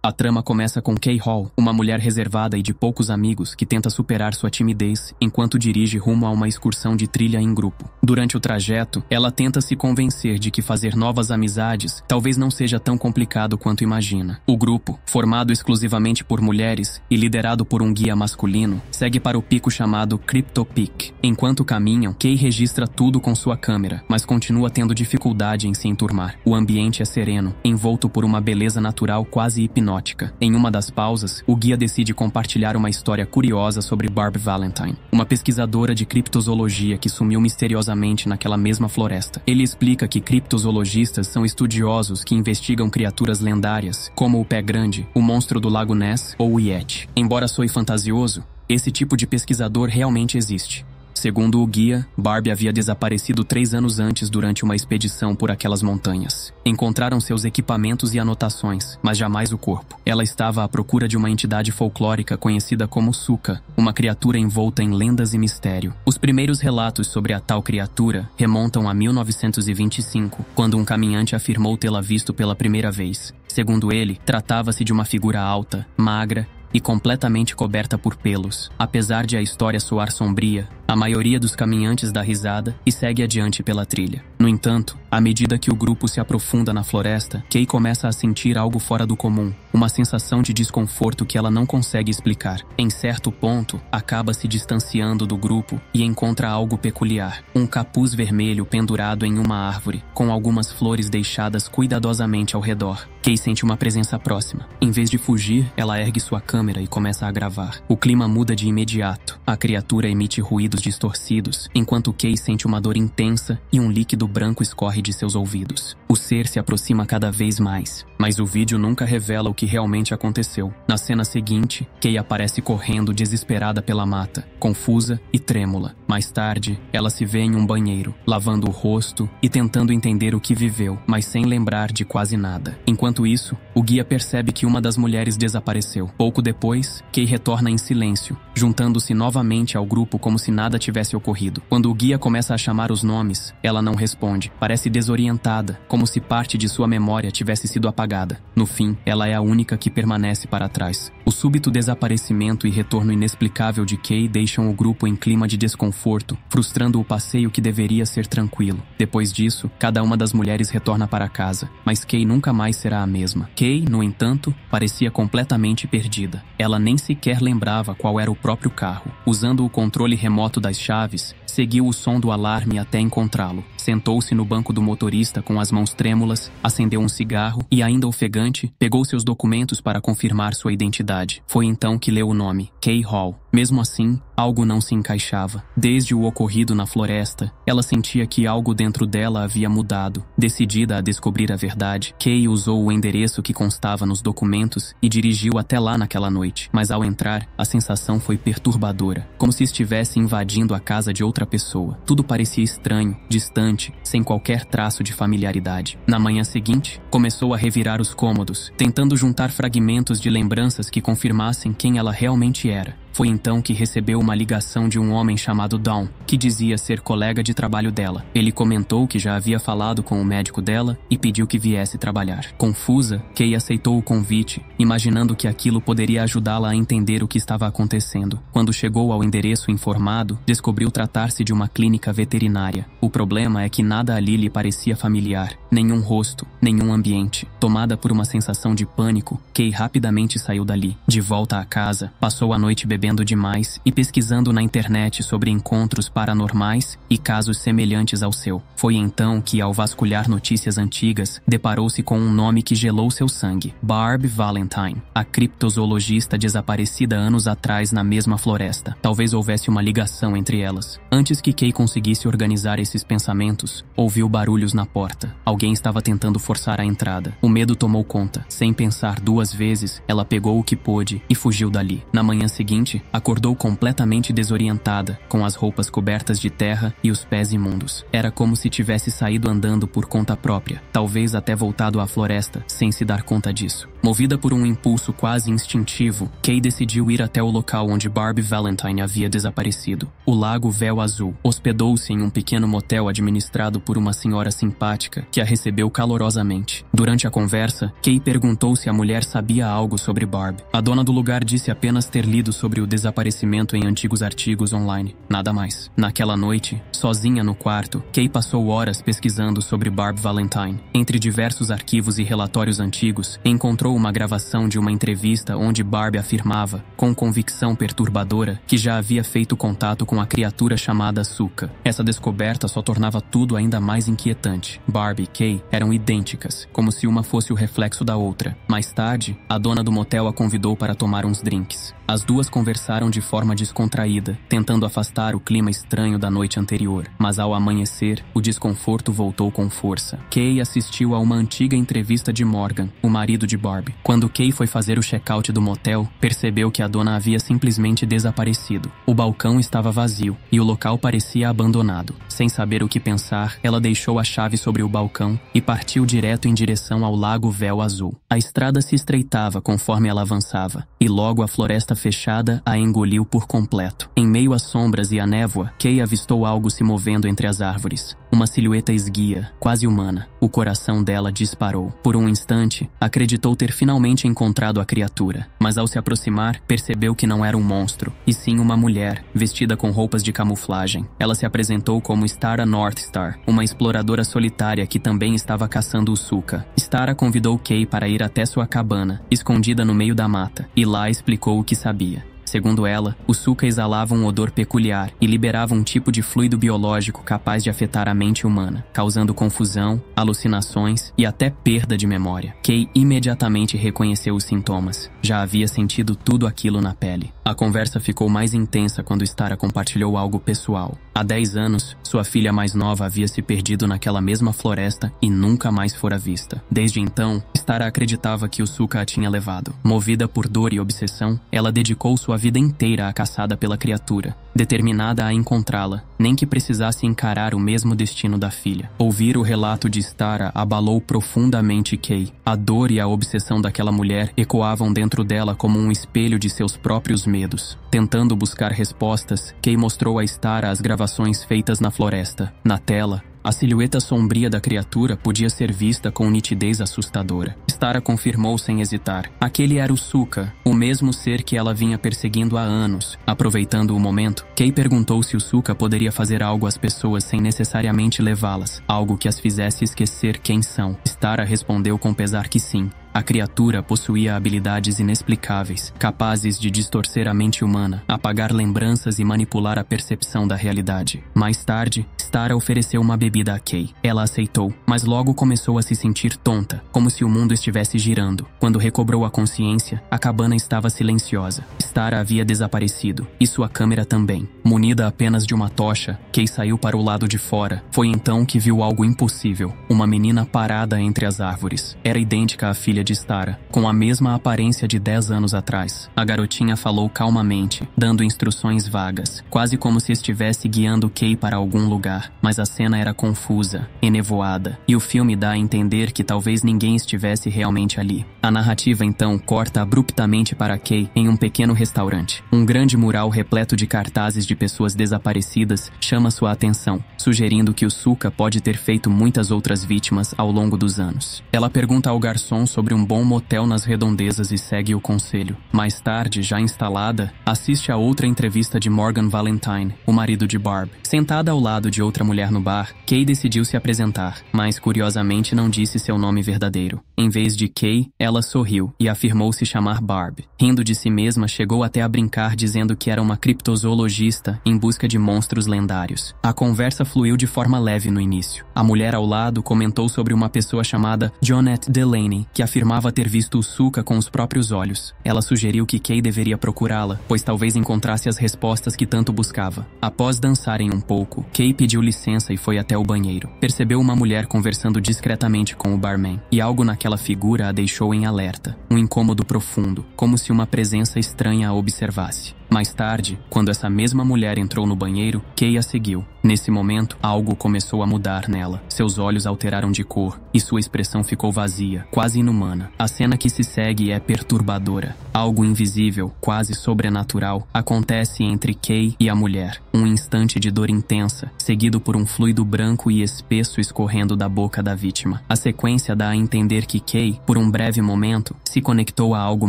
A trama começa com Kay Hall, uma mulher reservada e de poucos amigos que tenta superar sua timidez enquanto dirige rumo a uma excursão de trilha em grupo. Durante o trajeto, ela tenta se convencer de que fazer novas amizades talvez não seja tão complicado quanto imagina. O grupo, formado exclusivamente por mulheres e liderado por um guia masculino, segue para o pico chamado Crypto Peak. Enquanto caminham, Kay registra tudo com sua câmera, mas continua tendo dificuldade em se enturmar. O ambiente é sereno, envolto por uma beleza natural quase hipnótica. Em uma das pausas, o guia decide compartilhar uma história curiosa sobre Barb Valentine, uma pesquisadora de criptozoologia que sumiu misteriosamente naquela mesma floresta. Ele explica que criptozoologistas são estudiosos que investigam criaturas lendárias, como o Pé Grande, o monstro do Lago Ness ou o Yeti. Embora soe fantasioso, esse tipo de pesquisador realmente existe. Segundo o guia, Barbie havia desaparecido 3 anos antes durante uma expedição por aquelas montanhas. Encontraram seus equipamentos e anotações, mas jamais o corpo. Ela estava à procura de uma entidade folclórica conhecida como Suka, uma criatura envolta em lendas e mistério. Os primeiros relatos sobre a tal criatura remontam a 1925, quando um caminhante afirmou tê-la visto pela primeira vez. Segundo ele, tratava-se de uma figura alta, magra e completamente coberta por pelos. Apesar de a história soar sombria, a maioria dos caminhantes dá risada e segue adiante pela trilha. No entanto, à medida que o grupo se aprofunda na floresta, Kay começa a sentir algo fora do comum, uma sensação de desconforto que ela não consegue explicar. Em certo ponto, acaba se distanciando do grupo e encontra algo peculiar. Um capuz vermelho pendurado em uma árvore, com algumas flores deixadas cuidadosamente ao redor. Kay sente uma presença próxima. Em vez de fugir, ela ergue sua câmera e começa a gravar. O clima muda de imediato. A criatura emite ruídos distorcidos, enquanto Kay sente uma dor intensa e um líquido branco escorre de seus ouvidos. O ser se aproxima cada vez mais, mas o vídeo nunca revela o que realmente aconteceu. Na cena seguinte, Kay aparece correndo desesperada pela mata, confusa e trêmula. Mais tarde, ela se vê em um banheiro, lavando o rosto e tentando entender o que viveu, mas sem lembrar de quase nada. Enquanto isso, o guia percebe que uma das mulheres desapareceu. Pouco depois, Kay retorna em silêncio, juntando-se novamente ao grupo como se nada tivesse ocorrido. Quando o guia começa a chamar os nomes, ela não responde. Parece desorientada, como se parte de sua memória tivesse sido apagada. No fim, ela é a única que permanece para trás. O súbito desaparecimento e retorno inexplicável de Kay deixam o grupo em clima de desconforto, frustrando o passeio que deveria ser tranquilo. Depois disso, cada uma das mulheres retorna para casa, mas Kay nunca mais será a mesma. Kay, no entanto, parecia completamente perdida. Ela nem sequer lembrava qual era o próprio carro. Usando o controle remoto das chaves, seguiu o som do alarme até encontrá-lo. Sentou-se no banco do motorista com as mãos trêmulas, acendeu um cigarro e, ainda ofegante, pegou seus documentos para confirmar sua identidade. Foi então que leu o nome, Kay Hall. Mesmo assim, algo não se encaixava. Desde o ocorrido na floresta, ela sentia que algo dentro dela havia mudado. Decidida a descobrir a verdade, Kay usou o endereço que constava nos documentos e dirigiu até lá naquela noite. Mas ao entrar, a sensação foi perturbadora, como se estivesse invadindo a casa de outra pessoa. Tudo parecia estranho, distante, sem qualquer traço de familiaridade. Na manhã seguinte, começou a revirar os cômodos, tentando juntar fragmentos de lembranças que confirmassem quem ela realmente era. Foi então que recebeu uma ligação de um homem chamado Dawn, que dizia ser colega de trabalho dela. Ele comentou que já havia falado com o médico dela e pediu que viesse trabalhar. Confusa, Kay aceitou o convite, imaginando que aquilo poderia ajudá-la a entender o que estava acontecendo. Quando chegou ao endereço informado, descobriu tratar-se de uma clínica veterinária. O problema é que nada ali lhe parecia familiar, nenhum rosto, nenhum ambiente. Tomada por uma sensação de pânico, Kay rapidamente saiu dali. De volta à casa, passou a noite bebendo demais e pesquisando na internet sobre encontros paranormais e casos semelhantes ao seu. Foi então que, ao vasculhar notícias antigas, deparou-se com um nome que gelou seu sangue: Barb Valentine, a criptozoologista desaparecida anos atrás na mesma floresta. Talvez houvesse uma ligação entre elas. Antes que Kay conseguisse organizar esses pensamentos, ouviu barulhos na porta. Alguém estava tentando forçar a entrada. O medo tomou conta. Sem pensar 2 vezes, ela pegou o que pôde e fugiu dali. Na manhã seguinte, noite, acordou completamente desorientada, com as roupas cobertas de terra e os pés imundos. Era como se tivesse saído andando por conta própria, talvez até voltado à floresta, sem se dar conta disso. Movida por um impulso quase instintivo, Kay decidiu ir até o local onde Barbie Valentine havia desaparecido. O Lago Véu Azul. Hospedou-se em um pequeno motel administrado por uma senhora simpática, que a recebeu calorosamente. Durante a conversa, Kay perguntou se a mulher sabia algo sobre Barbie. A dona do lugar disse apenas ter lido sobre o desaparecimento em antigos artigos online. Nada mais. Naquela noite, sozinha no quarto, Kay passou horas pesquisando sobre Barbie Valentine. Entre diversos arquivos e relatórios antigos, encontrou uma gravação de uma entrevista onde Barbie afirmava, com convicção perturbadora, que já havia feito contato com a criatura chamada Suka. Essa descoberta só tornava tudo ainda mais inquietante. Barbie e Kay eram idênticas, como se uma fosse o reflexo da outra. Mais tarde, a dona do motel a convidou para tomar uns drinks. As duas conversaram de forma descontraída, tentando afastar o clima estranho da noite anterior. Mas ao amanhecer, o desconforto voltou com força. Kay assistiu a uma antiga entrevista de Morgan, o marido de Barbie. Quando Kay foi fazer o check-out do motel, percebeu que a dona havia simplesmente desaparecido. O balcão estava vazio e o local parecia abandonado. Sem saber o que pensar, ela deixou a chave sobre o balcão e partiu direto em direção ao Lago Véu Azul. A estrada se estreitava conforme ela avançava, e logo a floresta fechada a engoliu por completo. Em meio às sombras e à névoa, Kay avistou algo se movendo entre as árvores. Uma silhueta esguia, quase humana. O coração dela disparou. Por um instante, acreditou ter finalmente encontrado a criatura, mas ao se aproximar, percebeu que não era um monstro, e sim uma mulher, vestida com roupas de camuflagem. Ela se apresentou como Stara Northstar, uma exploradora solitária que também estava caçando o Suka. Stara convidou Kay para ir até sua cabana, escondida no meio da mata, e lá explicou o que sabia. Segundo ela, o Suka exalava um odor peculiar e liberava um tipo de fluido biológico capaz de afetar a mente humana, causando confusão, alucinações e até perda de memória. Kay imediatamente reconheceu os sintomas. Já havia sentido tudo aquilo na pele. A conversa ficou mais intensa quando Stara compartilhou algo pessoal. Há 10 anos, sua filha mais nova havia se perdido naquela mesma floresta e nunca mais fora vista. Desde então, Stara acreditava que o Suka a tinha levado. Movida por dor e obsessão, ela dedicou sua vida inteira à caçada pela criatura, determinada a encontrá-la, nem que precisasse encarar o mesmo destino da filha. Ouvir o relato de Stara abalou profundamente Kay. A dor e a obsessão daquela mulher ecoavam dentro dela como um espelho de seus próprios medos. Tentando buscar respostas, Kay mostrou a Stara as gravações feitas na floresta. Na tela, a silhueta sombria da criatura podia ser vista com nitidez assustadora. Stara confirmou sem hesitar. Aquele era o Suka, o mesmo ser que ela vinha perseguindo há anos. Aproveitando o momento, Kay perguntou se o Suka poderia fazer algo às pessoas sem necessariamente levá-las, algo que as fizesse esquecer quem são. Stara respondeu com pesar que sim. A criatura possuía habilidades inexplicáveis, capazes de distorcer a mente humana, apagar lembranças e manipular a percepção da realidade. Mais tarde, Stara ofereceu uma bebida a Kay. Ela aceitou, mas logo começou a se sentir tonta, como se o mundo estivesse girando. Quando recobrou a consciência, a cabana estava silenciosa. Stara havia desaparecido, e sua câmera também. Munida apenas de uma tocha, Kay saiu para o lado de fora. Foi então que viu algo impossível. Uma menina parada entre as árvores. Era idêntica à filha de Stara, com a mesma aparência de 10 anos atrás. A garotinha falou calmamente, dando instruções vagas, quase como se estivesse guiando Kay para algum lugar. Mas a cena era confusa, enevoada, e o filme dá a entender que talvez ninguém estivesse realmente ali. A narrativa então corta abruptamente para Kay em um pequeno restaurante. Um grande mural repleto de cartazes de pessoas desaparecidas chama sua atenção, sugerindo que o Suka pode ter feito muitas outras vítimas ao longo dos anos. Ela pergunta ao garçom sobre um bom motel nas redondezas e segue o conselho. Mais tarde, já instalada, assiste a outra entrevista de Morgan Valentine, o marido de Barb. Sentada ao lado de outra mulher no bar, Kay decidiu se apresentar, mas curiosamente não disse seu nome verdadeiro. Em vez de Kay, ela sorriu e afirmou se chamar Barb. Rindo de si mesma, chegou até a brincar dizendo que era uma criptozoologista em busca de monstros lendários. A conversa fluiu de forma leve no início. A mulher ao lado comentou sobre uma pessoa chamada Jonette Delaney, que afirmava ter visto o Suka com os próprios olhos. Ela sugeriu que Kay deveria procurá-la, pois talvez encontrasse as respostas que tanto buscava. Após dançarem um pouco, Kay pediu licença e foi até o banheiro. Percebeu uma mulher conversando discretamente com o barman, e algo naquela figura a deixou em alerta. Um incômodo profundo, como se uma presença estranha a observasse. Mais tarde, quando essa mesma mulher entrou no banheiro, Kay a seguiu. Nesse momento, algo começou a mudar nela. Seus olhos alteraram de cor e sua expressão ficou vazia, quase inumana. A cena que se segue é perturbadora. Algo invisível, quase sobrenatural, acontece entre Kay e a mulher. Um instante de dor intensa, seguido por um fluido branco e espesso escorrendo da boca da vítima. A sequência dá a entender que Kay, por um breve momento, se conectou a algo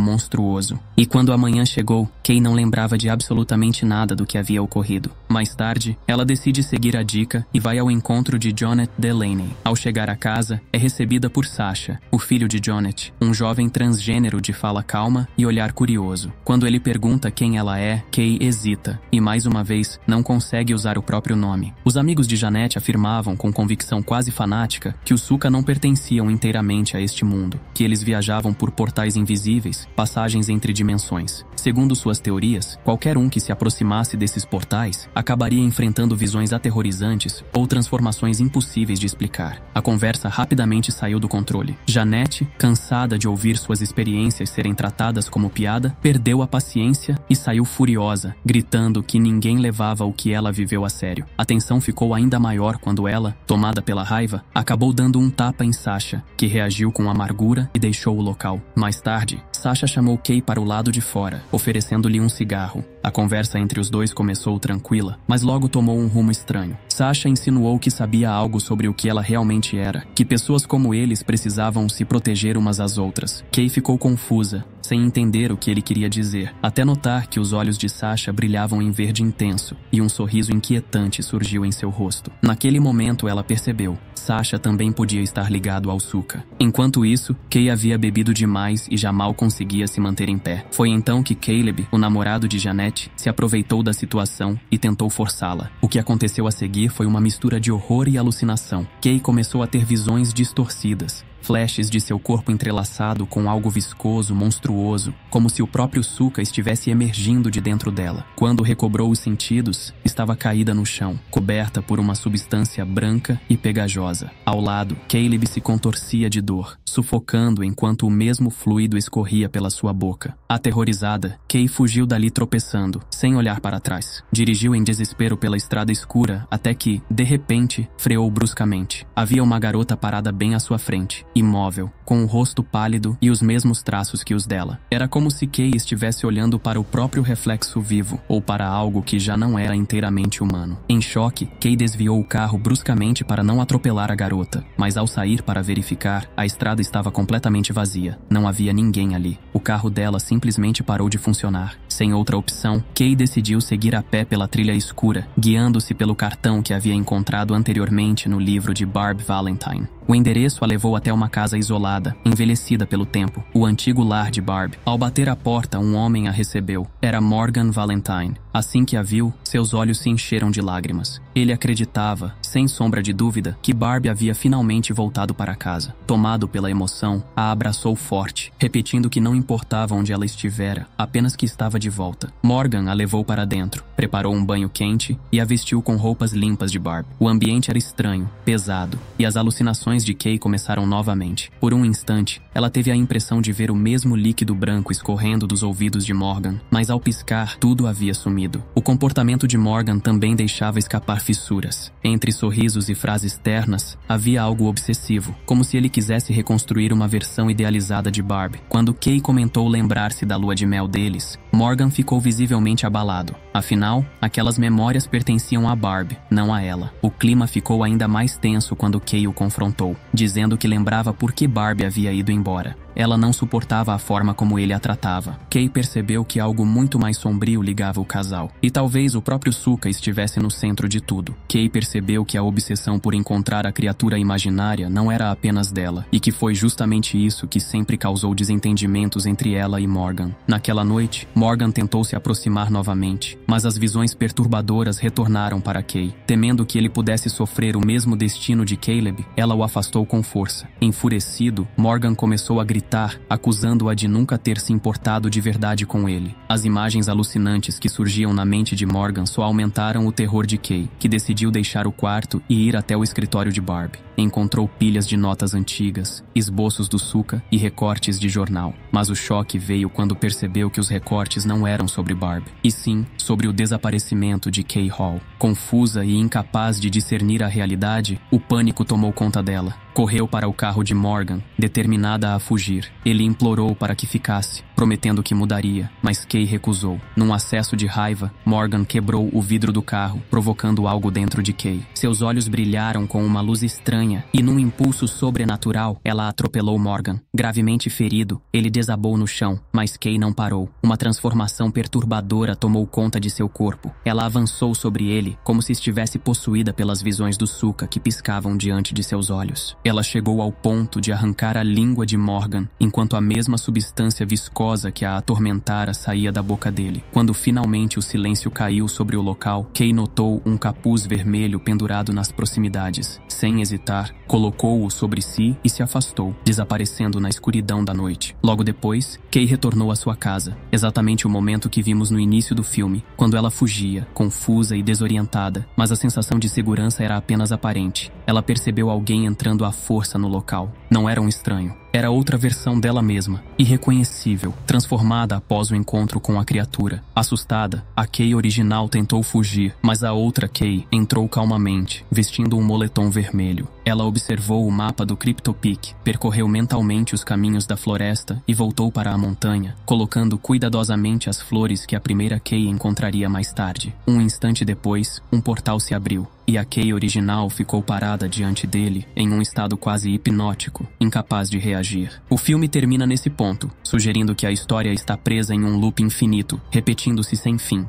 monstruoso. E quando a manhã chegou, Kay não lembrava de absolutamente nada do que havia ocorrido. Mais tarde, ela decide seguir a dica e vai ao encontro de Jonnet Delaney. Ao chegar à casa, é recebida por Sasha, o filho de Jonnet, um jovem transgênero de fala calma e olhar curioso. Quando ele pergunta quem ela é, Kay hesita e, mais uma vez, não consegue usar o próprio nome. Os amigos de Janet afirmavam com convicção quase fanática que os Suka não pertenciam inteiramente a este mundo, que eles viajavam por portais invisíveis, passagens entre dimensões. Segundo suas teorias, qualquer um que se aproximasse desses portais acabaria enfrentando visões aterrorizantes ou transformações impossíveis de explicar. A conversa rapidamente saiu do controle. Janet, cansada de ouvir suas experiências serem tratadas como piada, perdeu a paciência e saiu furiosa, gritando que ninguém levava o que ela viveu a sério. A tensão ficou ainda maior quando ela, tomada pela raiva, acabou dando um tapa em Sasha, que reagiu com amargura e deixou o local. Mais tarde, Sasha chamou Kay para o lado de fora, oferecendo-lhe um cigarro. A conversa entre os dois começou tranquila, mas logo tomou um rumo estranho. Sasha insinuou que sabia algo sobre o que ela realmente era, que pessoas como eles precisavam se proteger umas às outras. Kay ficou confusa, sem entender o que ele queria dizer, até notar que os olhos de Sasha brilhavam em verde intenso e um sorriso inquietante surgiu em seu rosto. Naquele momento ela percebeu, Sasha também podia estar ligado ao Suka. Enquanto isso, Kay havia bebido demais e já mal conseguia se manter em pé. Foi então que Caleb, o namorado de Janet, se aproveitou da situação e tentou forçá-la. O que aconteceu a seguir foi uma mistura de horror e alucinação. Kay começou a ter visões distorcidas. Flashes de seu corpo entrelaçado com algo viscoso, monstruoso, como se o próprio Suka estivesse emergindo de dentro dela. Quando recobrou os sentidos, estava caída no chão, coberta por uma substância branca e pegajosa. Ao lado, Caleb se contorcia de dor, sufocando enquanto o mesmo fluido escorria pela sua boca. Aterrorizada, Kay fugiu dali tropeçando, sem olhar para trás. Dirigiu em desespero pela estrada escura até que, de repente, freou bruscamente. Havia uma garota parada bem à sua frente, imóvel, com o rosto pálido e os mesmos traços que os dela. Era como se Kay estivesse olhando para o próprio reflexo vivo, ou para algo que já não era inteiramente humano. Em choque, Kay desviou o carro bruscamente para não atropelar a garota, mas ao sair para verificar, a estrada estava completamente vazia. Não havia ninguém ali. O carro dela simplesmente parou de funcionar. Sem outra opção, Kay decidiu seguir a pé pela trilha escura, guiando-se pelo cartão que havia encontrado anteriormente no livro de Barb Valentine. O endereço a levou até uma casa isolada, envelhecida pelo tempo, o antigo lar de Barb. Ao bater à porta, um homem a recebeu. Era Morgan Valentine. Assim que a viu, seus olhos se encheram de lágrimas. Ele acreditava, sem sombra de dúvida, que Barb havia finalmente voltado para casa. Tomado pela emoção, a abraçou forte, repetindo que não importava onde ela estivera, apenas que estava de volta. Morgan a levou para dentro, preparou um banho quente e a vestiu com roupas limpas de Barb. O ambiente era estranho, pesado, e as alucinações de Kay começaram novamente. Por um instante, ela teve a impressão de ver o mesmo líquido branco escorrendo dos ouvidos de Morgan, mas ao piscar, tudo havia sumido. O comportamento de Morgan também deixava escapar fissuras. Entre sorrisos e frases ternas, havia algo obsessivo, como se ele quisesse reconstruir uma versão idealizada de Barb. Quando Kay comentou lembrar-se da lua de mel deles, Morgan ficou visivelmente abalado. Afinal, aquelas memórias pertenciam a Barb, não a ela. O clima ficou ainda mais tenso quando Kay o confrontou, dizendo que lembrava por que Barb havia ido embora. Ela não suportava a forma como ele a tratava. Kay percebeu que algo muito mais sombrio ligava o casal. E talvez o próprio Suka estivesse no centro de tudo. Kay percebeu que a obsessão por encontrar a criatura imaginária não era apenas dela, e que foi justamente isso que sempre causou desentendimentos entre ela e Morgan. Naquela noite, Morgan tentou se aproximar novamente, mas as visões perturbadoras retornaram para Kay. Temendo que ele pudesse sofrer o mesmo destino de Caleb, ela o afastou com força. Enfurecido, Morgan começou a gritar, acusando-a de nunca ter se importado de verdade com ele. As imagens alucinantes que surgiam na mente de Morgan só aumentaram o terror de Kay, que decidiu deixar o quarto e ir até o escritório de Barb. encontrou pilhas de notas antigas, esboços do Sooka e recortes de jornal. Mas o choque veio quando percebeu que os recortes não eram sobre Barb, e sim sobre o desaparecimento de Kay Hall. Confusa e incapaz de discernir a realidade, o pânico tomou conta dela. Correu para o carro de Morgan, determinada a fugir. Ele implorou para que ficasse, prometendo que mudaria, mas Kay recusou. Num acesso de raiva, Morgan quebrou o vidro do carro, provocando algo dentro de Kay. Seus olhos brilharam com uma luz estranha, e num impulso sobrenatural, ela atropelou Morgan. Gravemente ferido, ele desabou no chão, mas Kay não parou. Uma transformação perturbadora tomou conta de seu corpo. Ela avançou sobre ele, como se estivesse possuída pelas visões do Sooka que piscavam diante de seus olhos. Ela chegou ao ponto de arrancar a língua de Morgan, enquanto a mesma substância viscosa que a atormentara saía da boca dele. Quando finalmente o silêncio caiu sobre o local, Kay notou um capuz vermelho pendurado nas proximidades. Sem hesitar, colocou-o sobre si e se afastou, desaparecendo na escuridão da noite. Logo depois, Kay retornou à sua casa, exatamente o momento que vimos no início do filme, quando ela fugia, confusa e desorientada, mas a sensação de segurança era apenas aparente. Ela percebeu alguém entrando à força no local. Não era um estranho. Era outra versão dela mesma, irreconhecível, transformada após o encontro com a criatura. Assustada, a Kay original tentou fugir, mas a outra Kay entrou calmamente, vestindo um moletom vermelho. Ela observou o mapa do Cryptopeak, percorreu mentalmente os caminhos da floresta e voltou para a montanha, colocando cuidadosamente as flores que a primeira Kay encontraria mais tarde. Um instante depois, um portal se abriu, e a Kay original ficou parada diante dele, em um estado quase hipnótico, incapaz de reagir. O filme termina nesse ponto, sugerindo que a história está presa em um loop infinito, repetindo-se sem fim.